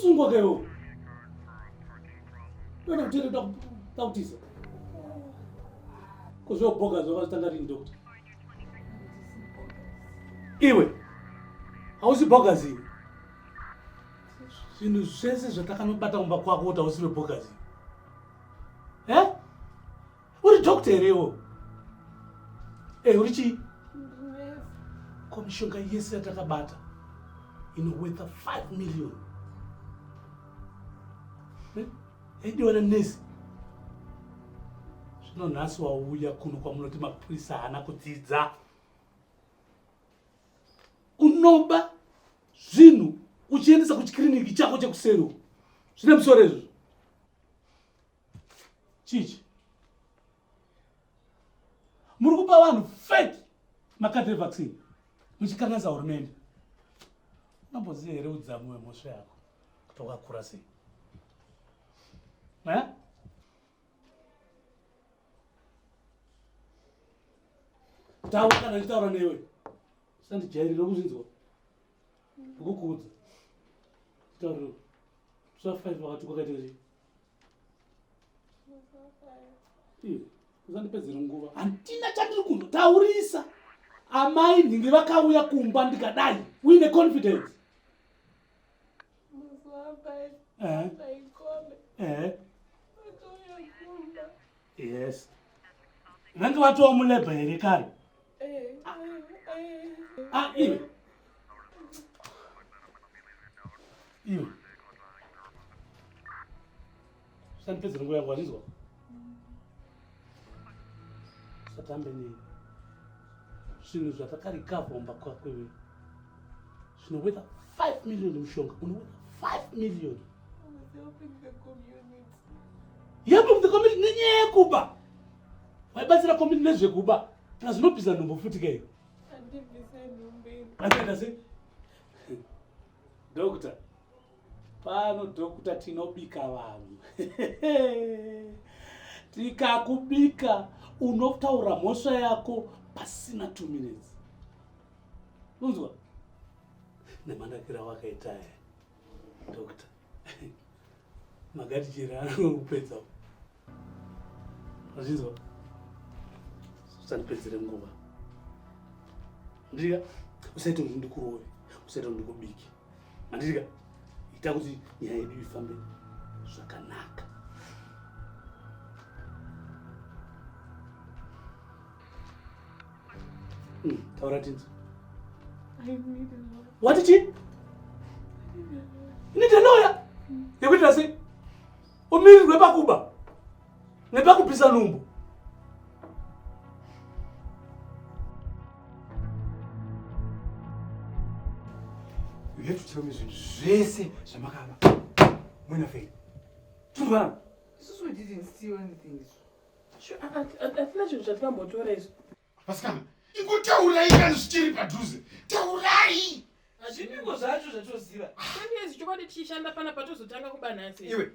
usungwa kewo. Wena utele tautisa. Kuzobhoga zvakatanga rini doctor. Iwe. Hausi Dhokezhi. Zvinhu zvese zvatakanobata kumba kwako kuti hausiwe Dhokezhi. Uri doctor erewo. Uri chii? Komishonga yese yatakabata worth 5 million. Ediwana nesi. Zvino nhasi wauya kuno kwamunoti mapurisa haana kudzidza. Unoba zvinhu uchiendesa kuchikiriniki chako chekusero. Zvine musoro izvo. Chichi. Muri kupa vanhu fake makadhi vaccine. Muchikanganisa hurumende. Unamboziva here udzamu hwemhosva yako kuti wakakura sei? Taura kana ndichitaura newe. Sandijairira kuzvinzwa. Ndikukuudza. Taura. Zva5 wakati kwakaita sei? Usandipedzere nguva. Handina chandiri kuzotaurisa. Amai ndinge vakauya kumba ndikadai. Uine confidence. Yes. Vange vatowa mulebha here kare. Iwe. Usandipedzere nguva yangu wazvinzwa? Satambe nei. Zvinhu zvatakarikavha kumba kwako iwe. Worth 5 million mushonga. Worth 5 million. Helping the community nenyaya yekuba. Waibatsira community nezvekuba. Kana zvinobvisa nhumbu futi kei. Andibvise sei? Doctor. Pano doctor tinobika vanhu. Tikakubika unotaura mhosva yako pasina 2 minutes. Unzwa? Nemanakira wakaita doctor. Magati chira kupedza. Wazvinzwa? Usandipedzere nguva. Ndika usaite kuti ndikurove, usaite kuti ndikubike. Mandika ita kuti nyaya yedu ifambe zvakanaka. Taura tinzi. I need a lawyer. What did you? You need a lawyer? You will say, Omiri Rebakuba. Nebaku Pisanumbu. You have to tell me Jesse Shamakaba. When I fail. Tuvan. This is why I didn't steal anything. Sure, I thought you should come to raise. Pascal, you go Taurai and steal Padruze. Taurai! Azviniko zvacho zvatoziva. Kwani chikwadi tichishanda pana patozotanga kubanasi. Iwe.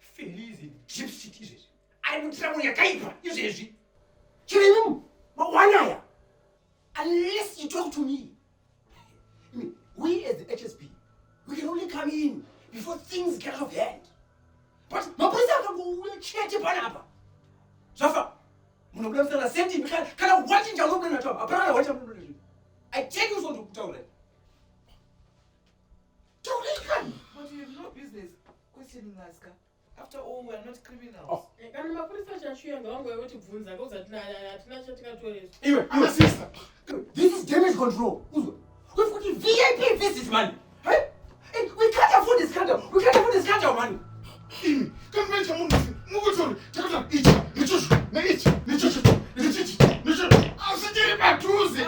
Feliz gypsy izvezvi. Ari mutiramo yakaipa izvezvi. Chiremu, mawanaya. Unless you talk to me. I mean, we as the HSP, we can only come in before things get out of hand. But mapurisa akangouya chete panapa. Zvafa. Munhu kuda kusana senti kana wati njalobwe na tapa. Apana wati njalobwe. I tell you so to kutaura. But you have no business questioning us. After all, we are not criminals. Kana mapurisa chashuya ngawangu yavotibvunza ngozati hatina chatikatoresa. Iwe, sister. This is damage control. We've got a VIP visit, man. Hey? And we can't afford this kind of money. Come on, come on. Move on. Take on each. I'll see you back Tuesday.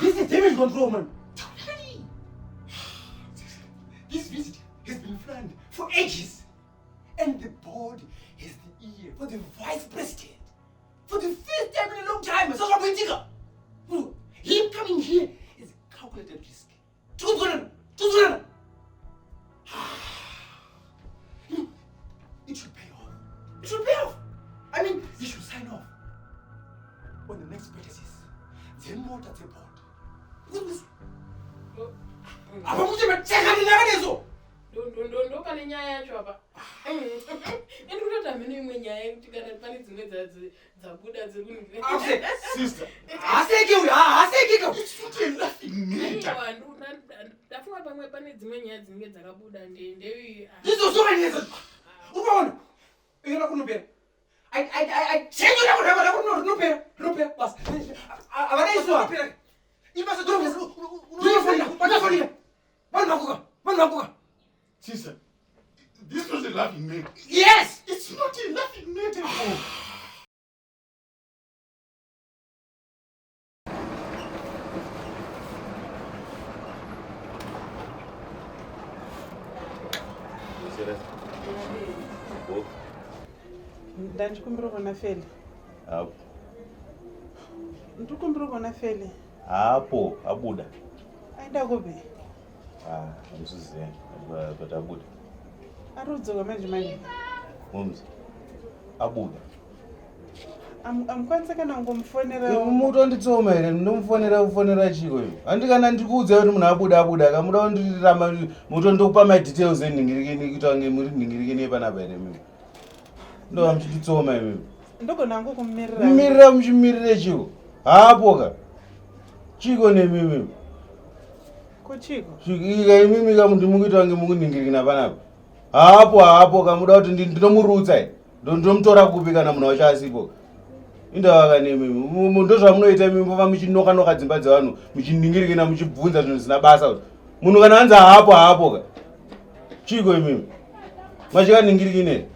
This is damage control, man. This visit has been planned for ages. And the board has the ear for the vice president. For the first time in a long time. Him coming here is a calculated risk. It should pay off. I mean, you should sign off. On the next purchases. Then more at the board. What was... nyaya yacho apa. Ende kutota mene imwe nyaya yekuti kana pane dzimwe dzabuda dziri kunge. Sister. Aseke. It's not a laughing matter. Ndafunga pamwe pane dzimwe nyaya dzinenge dzakabuda ndewi. Izozovanesa. Unaona? Ira kunopera. I change kunopera. Bas. Avana iswa. Ibasa drop. Unofonda. Vanhu Sister, this was a laughing matter. Yes! It's not a laughing matter at all. Ndandikumbira kuona Feli. Hapo. Ndikumbira kuona Feli. Hapo, abuda. Aida kupi? Ndisiziva. But abuda. Arudzoka manje. Mumzi. Abuda. Amukwanisa kana ngomfonera. Mutonditsoma here, ndomufonera chiko ivo. Handikana ndikuudza kuti munhu abuda kamuda kundirama mutondokupa my details enhingirikeni kuita kunge muri nhingirikeni yepanapa here mimi. Ndova muchititsoma imimi. Ndogona hangu kumumirira. Mumirira muchimirire chiko. Hapo chiko nemimi. Kochiko. Ika imimi kamuntu mukuita kunge mukunhingirikena panapa. Hapo kamuda kuti ndinomurutsa here. Ndomutora kupi kana munhu wacho asipo. Indava nemimi. Ndozvamunoita imimi pava muchinoka dzimba dzevanhu muchinhingirikena muchibvunza zvinhu zvisina basa kuti munhu kana anzi hapo chiko imimi. Machikanhingirikeni here.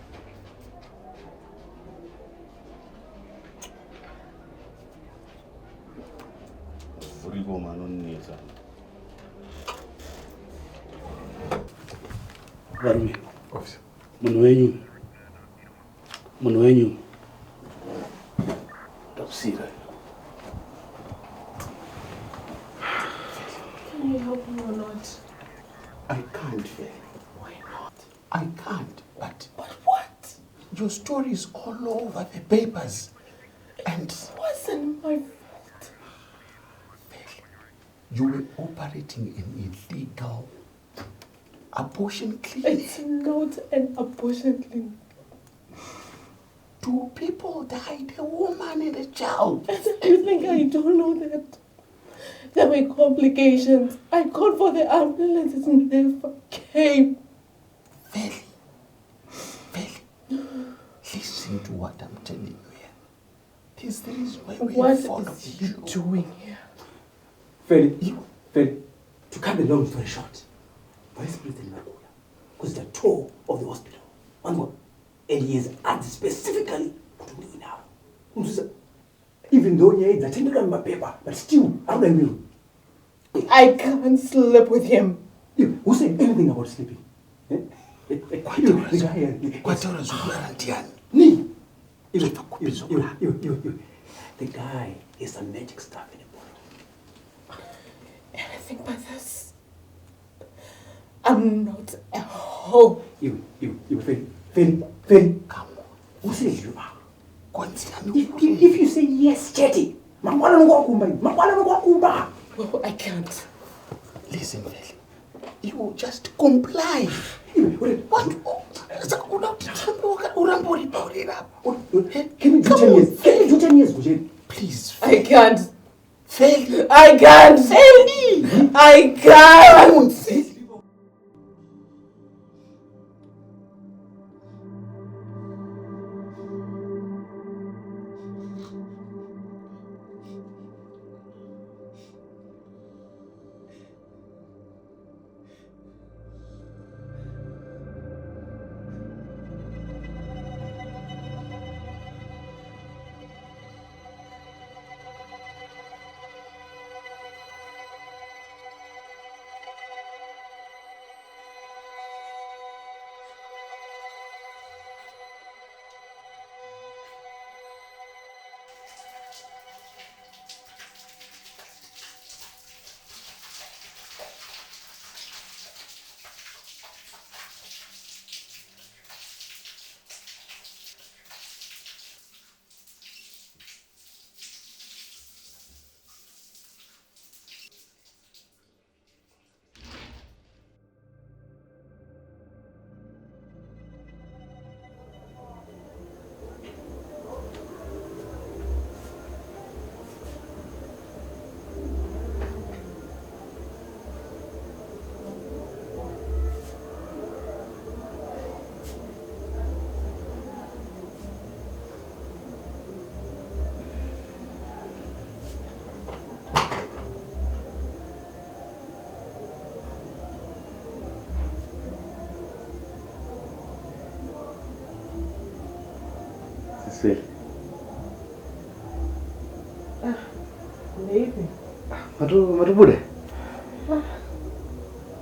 Vhuriko manonetsa. Varume. Officer. Munhu wenyu. Ndakusira. Can you help me or not? I can't, Feli. Why not? I can't. But what? Your story is all over the papers. And It wasn't my fault. you were operating an illegal abortion clinic. It's not an abortion clinic. 2 people died, a woman and a child. You think I don't know that? There were complications. I called for the ambulance. It never came. Feli, listen to what I'm telling you here. This is the reason why we What are following is you you. doing here? Feli, to cut the long story short, Vice President Makula was the tour of the hospital. One more. And he is asked specifically to do it now. Even though he is attended on my paper, but still, I don't know. I can't sleep with him. Who said anything about sleeping? The guy is a magic stuff in a bottle. Anything but this. I'm not a hoe. You, Feli, come on. Who says you are? If you say yes, Chetty, Well, I can't. listen, Feli. You just comply. What? Can you do 10 years? Can you do 10 years, Gujeni? Please, I can't. Feli. I can't. Feli! I can't. Feli. See. Maybe. Matubude.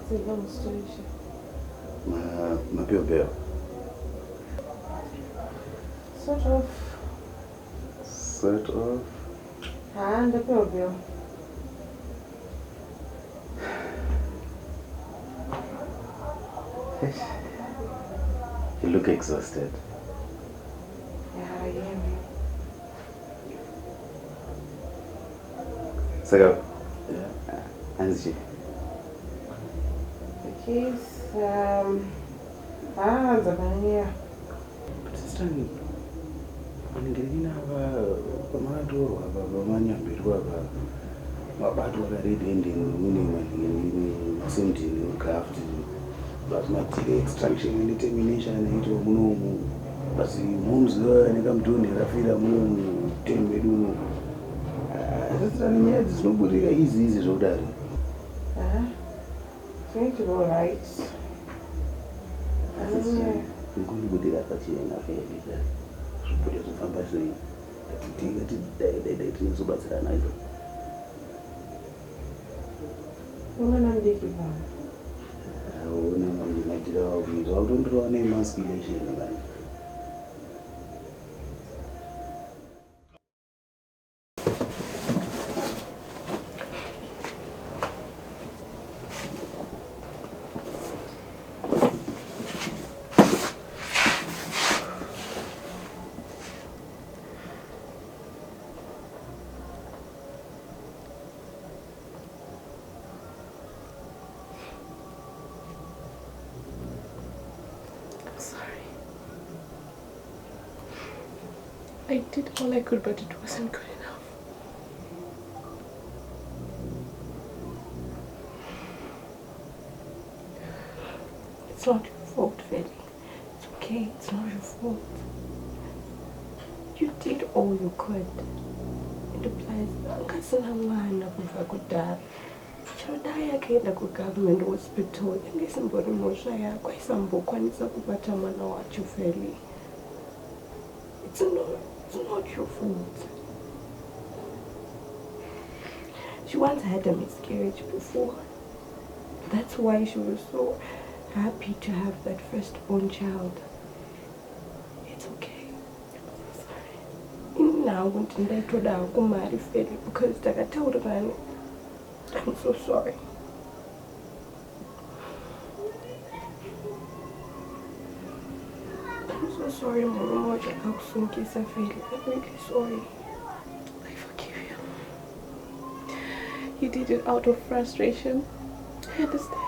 It's a long story. Mapio. Sort of. And the bill. You look exhausted. Yeah, I am. Saka. Anzi. The case, Zabania. But sister, ndingirina pamatorwa pamanyambirwa mabato akaredi ending mune masemdini craft mamatire extraction nedetermination aitwa munomu basi munziva nekamutoni rafira munomu tembedu uno sister nenyaya dzinobudirika izi zvekudaro. Think you're all right. Ngundibudira pachena pega zvibude zvofamba sei dai tinozobatsirana izvo. Unona mdiki bana. Una mandinaitira wakuita wakutondorova neemancipation bana. I did all I could, but it wasn't good enough. It's not your fault, Feli. It's okay, it's not your fault. You did all you could. It applies. Nkasinangwana kuva kudala. Chodai akaenda kugovernment hospital. Ngesimbori mhosva yako aisambokwanisa kubata mwana wacho, Feli. It's not your fault. She once had a miscarriage before. That's why she was so happy to have that firstborn child. It's okay. I'm sorry. Now I told her to marry Feli because I told her I'm so sorry. I'm so sorry, Mama. I'm really sorry. I forgive you. You did it out of frustration. I understand.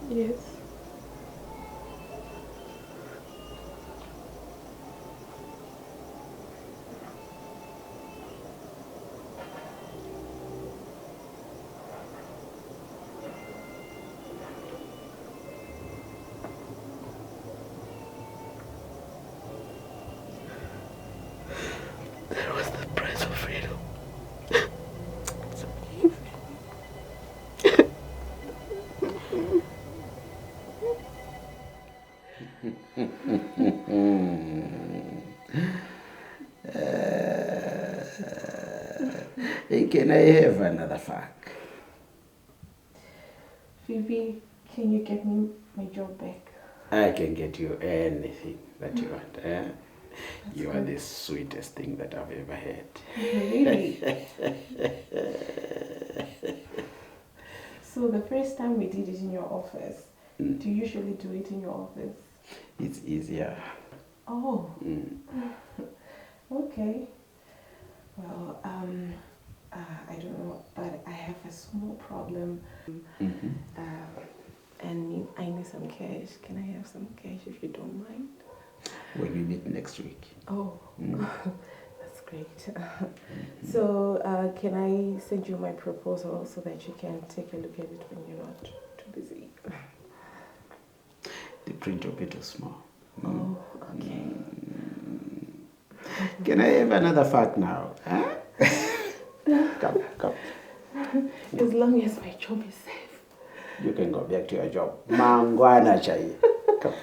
Yes. That was the price of freedom. It's Hey, can I have another fuck? Phoebe, can you get me my job back? I can get you anything that you want. You are good. the sweetest thing that I've ever had. Really? So the first time we did it in your office, do you usually do it in your office? It's easier. Oh. Okay. Well, I don't know, but I have a small problem. And I need some cash. Can I have some cash if you don't mind? When we meet next week. Oh, that's great. So, can I send you my proposal so that you can take a look at it when you're not too busy? The print a bit small. Oh, okay. Can I have another fat now? Huh? Come. As long as my job is safe. You can go back to your job. Mangwana chai. Come.